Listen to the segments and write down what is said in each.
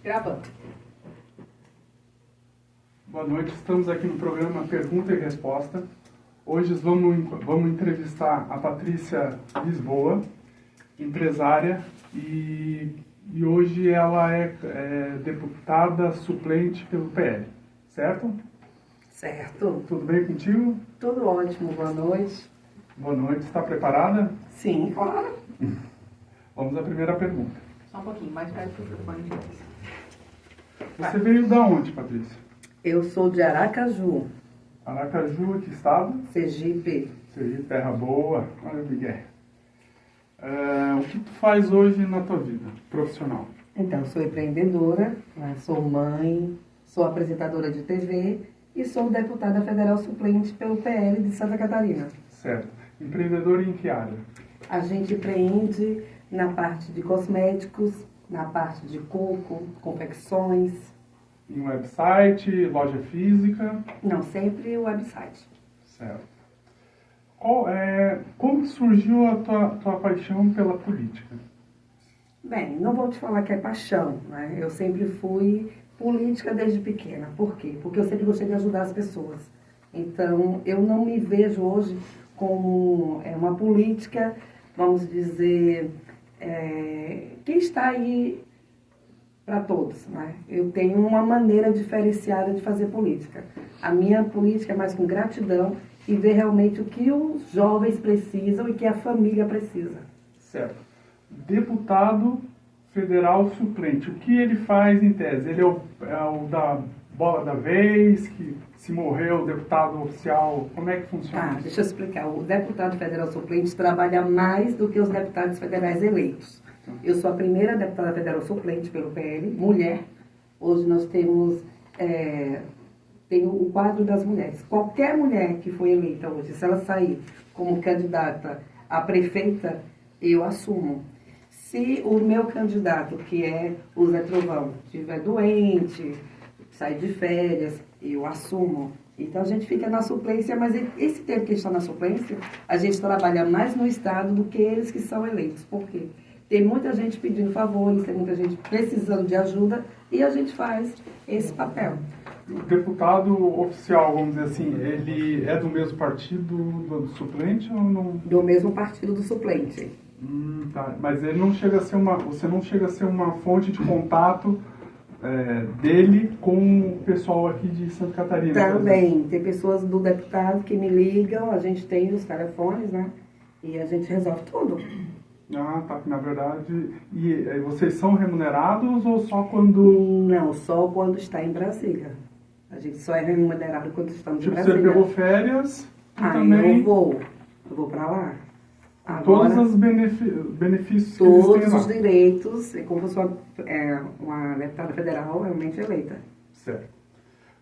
Gravando. Boa noite, estamos aqui no programa Pergunta e Resposta. Hoje vamos entrevistar a Patrícia Lisboa, empresária, e hoje ela é deputada suplente pelo PL, certo? Certo. Tudo bem contigo? Tudo ótimo, boa noite. Boa noite, está preparada? Sim, claro. Vamos à primeira pergunta. Só um pouquinho, mais perto do microfone. Você veio da onde, Patrícia? Eu sou de Aracaju, Aracaju, que estado? Sergipe. Sergipe, terra boa. Olha o Miguel. O que tu faz hoje na tua vida profissional? Então, sou empreendedora, né? Sou mãe, sou apresentadora de TV e sou deputada federal suplente pelo PL de Santa Catarina. Certo. Empreendedora em que área? A gente empreende na parte de cosméticos, na parte de coco, confecções. Em website, loja física? Não, sempre o website. Certo. Como surgiu a tua paixão pela política? Bem, não vou te falar que é paixão, né? Eu sempre fui política desde pequena. Por quê? Porque eu sempre gostei de ajudar as pessoas. Então, eu não me vejo hoje como uma política, vamos dizer, que está aí para todos, né? Eu tenho uma maneira diferenciada de fazer política. A minha política é mais com gratidão e ver realmente o que os jovens precisam e que a família precisa. Certo. Deputado federal suplente, o que ele faz em tese? Ele é o da bola da vez, que se morreu o deputado oficial, como é que funciona? Deixa eu explicar. O deputado federal suplente trabalha mais do que os deputados federais eleitos. Eu sou a primeira deputada federal suplente pelo PL, mulher. Hoje nós temos o quadro das mulheres. Qualquer mulher que foi eleita hoje, se ela sair como candidata a prefeita, eu assumo. Se o meu candidato, que é o Zé Trovão, estiver doente, sair de férias, eu assumo. Então a gente fica na suplência, mas esse tempo que a gente está na suplência, a gente trabalha mais no Estado do que eles que são eleitos. Por quê? Tem muita gente pedindo favores, tem muita gente precisando de ajuda e a gente faz esse papel. O deputado oficial, vamos dizer assim, ele é do mesmo partido do suplente ou não? Do mesmo partido do suplente. Tá. Mas ele não chega a ser você não chega a ser uma fonte de contato dele com o pessoal aqui de Santa Catarina? Também. Tem pessoas do deputado que me ligam, a gente tem os telefones, né? E a gente resolve tudo. Tá. Na verdade, e vocês são remunerados ou só quando... Não, só quando está em Brasília. A gente só é remunerado quando estamos em Brasília. Você pegou férias e também... Eu vou para lá. Agora, todos os benefícios que todos eles têm lá. Os direitos, como eu sou uma deputada federal realmente eleita. Certo.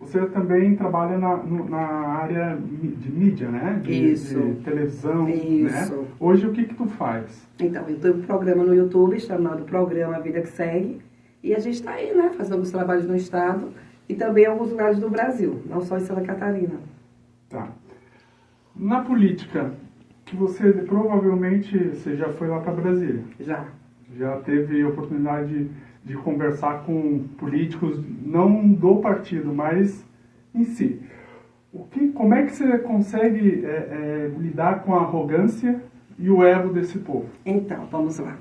Você também trabalha na área de mídia, né? Isso. De televisão, isso. Né? Hoje, o que tu faz? Então, eu tenho um programa no YouTube chamado Programa Vida que Segue. E a gente está aí, né? Fazendo os trabalhos no Estado e também em alguns lugares do Brasil, não só em Santa Catarina. Tá. Na política, que você provavelmente já foi lá para Brasília. Já teve oportunidade de conversar com políticos, não do partido, mas em si. Como é que você consegue lidar com a arrogância e o ego desse povo? Então, vamos lá.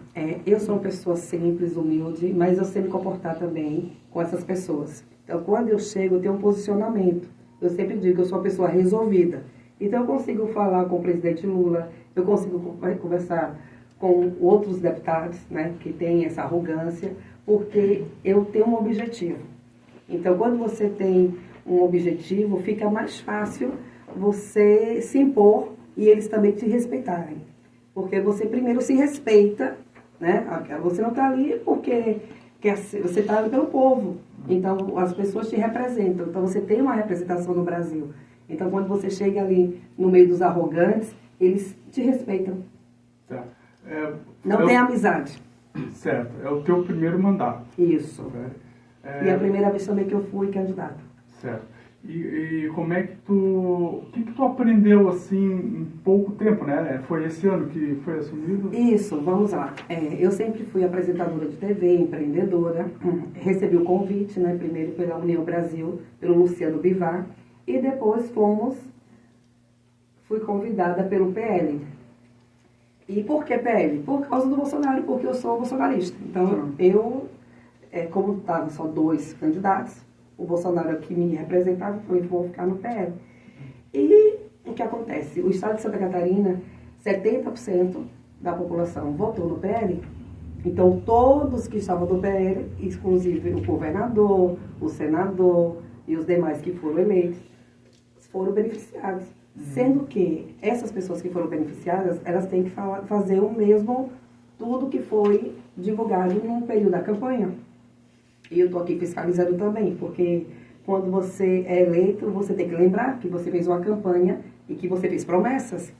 Eu sou uma pessoa simples, humilde, mas eu sei me comportar também com essas pessoas. Então, quando eu chego, eu tenho um posicionamento. Eu sempre digo que eu sou uma pessoa resolvida. Então, eu consigo falar com o presidente Lula, eu consigo conversar com outros deputados, né, que têm essa arrogância, porque eu tenho um objetivo. Então, quando você tem um objetivo, fica mais fácil você se impor e eles também te respeitarem. Porque você primeiro se respeita, né? Você não está ali porque você está ali pelo povo. Então, as pessoas te representam. Então, você tem uma representação no Brasil. Então, quando você chega ali no meio dos arrogantes, eles te respeitam. Tá. Não tem amizade. Certo. É o teu primeiro mandato. Isso. E a primeira vez também que eu fui candidata. Certo. E como é que o que tu aprendeu assim em pouco tempo, né? Foi esse ano que foi assumido? Isso, vamos lá. Eu sempre fui apresentadora de TV, empreendedora. Recebi o convite, né, primeiro pela União Brasil, pelo Luciano Bivar, e depois fui convidada pelo PL. E por que PL? Por causa do Bolsonaro, porque eu sou bolsonarista. Então, como estavam só 2 candidatos, o Bolsonaro que me representava, foi vou ficar no PL. E o que acontece? O estado de Santa Catarina, 70% da população votou no PL. Então, todos que estavam no PL, inclusive o governador, o senador e os demais que foram eleitos, foram beneficiados. Sendo que essas pessoas que foram beneficiadas, elas têm que fazer o mesmo, tudo que foi divulgado no período da campanha. E eu estou aqui fiscalizando também, porque quando você é eleito, você tem que lembrar que você fez uma campanha e que você fez promessas.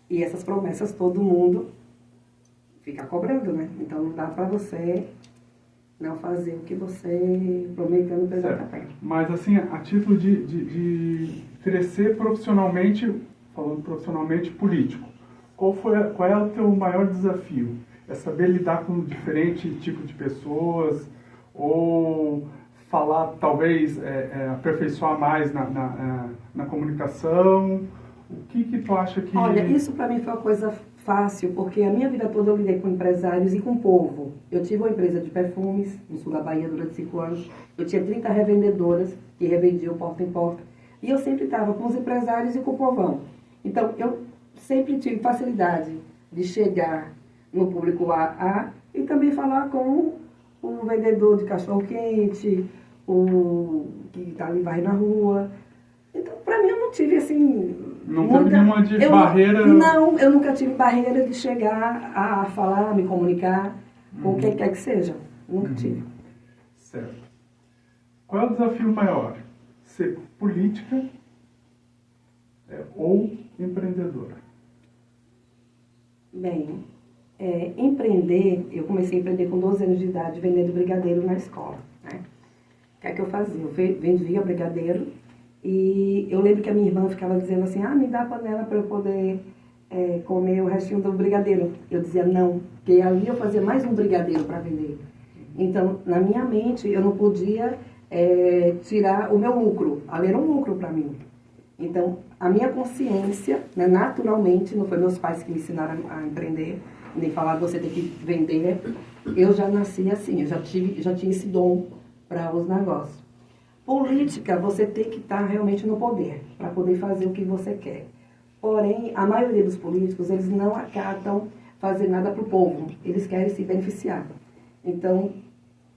E essas promessas todo mundo fica cobrando, né? Então não dá para você não fazer o que você prometeu no período da campanha. Mas assim, a título de crescer profissionalmente, falando profissionalmente político, qual é o teu maior desafio? É saber lidar com diferentes tipos de pessoas, ou falar, talvez, aperfeiçoar mais na comunicação? O que tu acha que... Olha, isso para mim foi uma coisa fácil, porque a minha vida toda eu lidei com empresários e com o povo. Eu tive uma empresa de perfumes no sul da Bahia durante 5 anos. Eu tinha 30 revendedoras que revendiam porta em porta. E eu sempre estava com os empresários e com o povão. Então, eu sempre tive facilidade de chegar no público A e também falar com o vendedor de cachorro-quente, o que está ali vai na rua. Então, para mim, eu não tive, assim... Não teve nenhuma barreira... Não, eu nunca tive barreira de chegar a falar, me comunicar, com quem quer que seja. Nunca tive. Certo. Qual é o desafio maior? Ser política ou empreendedora? Bem, empreender, eu comecei a empreender com 12 anos de idade, vendendo brigadeiro na escola, né? O que é que eu fazia? Eu vendia brigadeiro e eu lembro que a minha irmã ficava dizendo assim, me dá a panela para eu poder comer o restinho do brigadeiro. Eu dizia não, porque ali eu fazia mais um brigadeiro para vender. Então, na minha mente, eu não podia tirar o meu lucro. Ali era um lucro para mim. Então, a minha consciência, né, naturalmente, não foi meus pais que me ensinaram a empreender, nem falar que você tem que vender. Eu já nasci assim, eu já tinha esse dom para os negócios. Política, você tem que estar realmente no poder, para poder fazer o que você quer. Porém, a maioria dos políticos, eles não acatam fazer nada para o povo, eles querem se beneficiar. Então,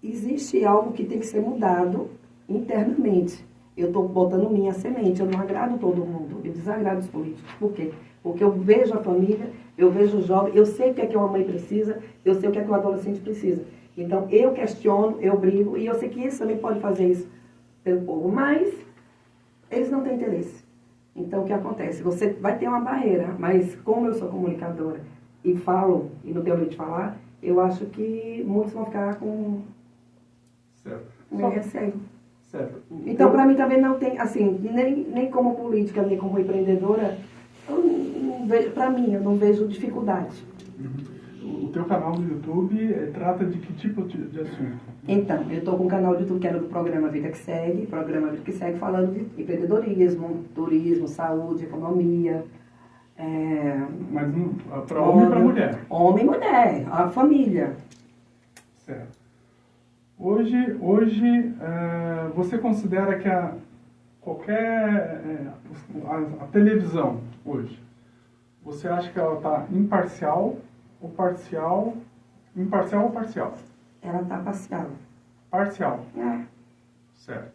existe algo que tem que ser mudado internamente. Eu estou botando minha semente, eu não agrado todo mundo, eu desagrado os políticos. Por quê? Porque eu vejo a família, eu vejo o jovem, eu sei o que é que uma mãe precisa, eu sei o que é que um adolescente precisa. Então, eu questiono, eu brigo, e eu sei que eles também podem fazer isso pelo povo, mas eles não têm interesse. Então, o que acontece? Você vai ter uma barreira, mas como eu sou comunicadora e falo, e não tenho medo de falar, eu acho que muitos vão ficar com receio. Certo. Então, para mim também não tem, assim, nem como política, nem como empreendedora, para mim, eu não vejo dificuldade. O teu canal do YouTube trata de que tipo de assunto? Então, eu estou com um canal do YouTube que era do programa Vida que Segue, falando de empreendedorismo, turismo, saúde, economia. Mas para homem e para mulher? Homem e mulher, a família. Certo. Hoje você considera que a televisão hoje, você acha que ela está imparcial ou parcial? Imparcial ou parcial? Ela está parcial. Parcial? Certo.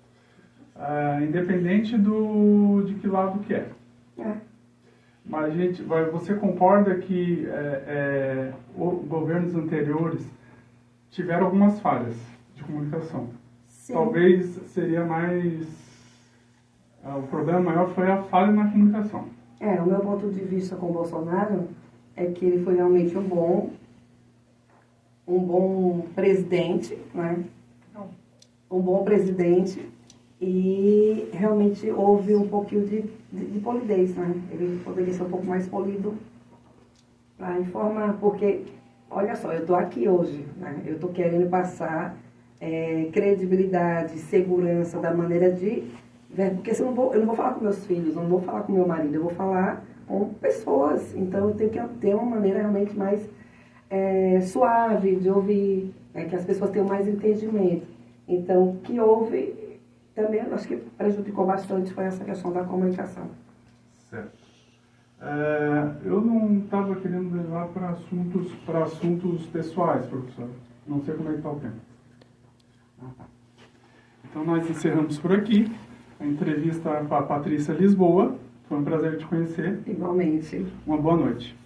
Independente de que lado que é. Mas, você concorda que governos anteriores tiveram algumas falhas de comunicação? Sim. Talvez seria mais... o problema maior foi a falha na comunicação. O meu ponto de vista com o Bolsonaro é que ele foi realmente um bom presidente, né? Um bom presidente, e realmente houve um pouquinho de polidez, né? Ele poderia ser um pouco mais polido para informar, porque, olha só, eu estou aqui hoje, né? Eu estou querendo passar credibilidade, segurança da maneira de... Porque eu não vou falar com meus filhos, eu não vou falar com meu marido, eu vou falar com pessoas. Então eu tenho que ter uma maneira realmente mais suave de ouvir, que as pessoas tenham mais entendimento. Então, o que houve também, acho que prejudicou bastante, foi essa questão da comunicação. Certo. Eu não estava querendo levar para assuntos pessoais, professor. Não sei como é que está o tempo. Então, nós encerramos por aqui a entrevista com a Patrícia Lisboa. Foi um prazer te conhecer. Igualmente. Uma boa noite.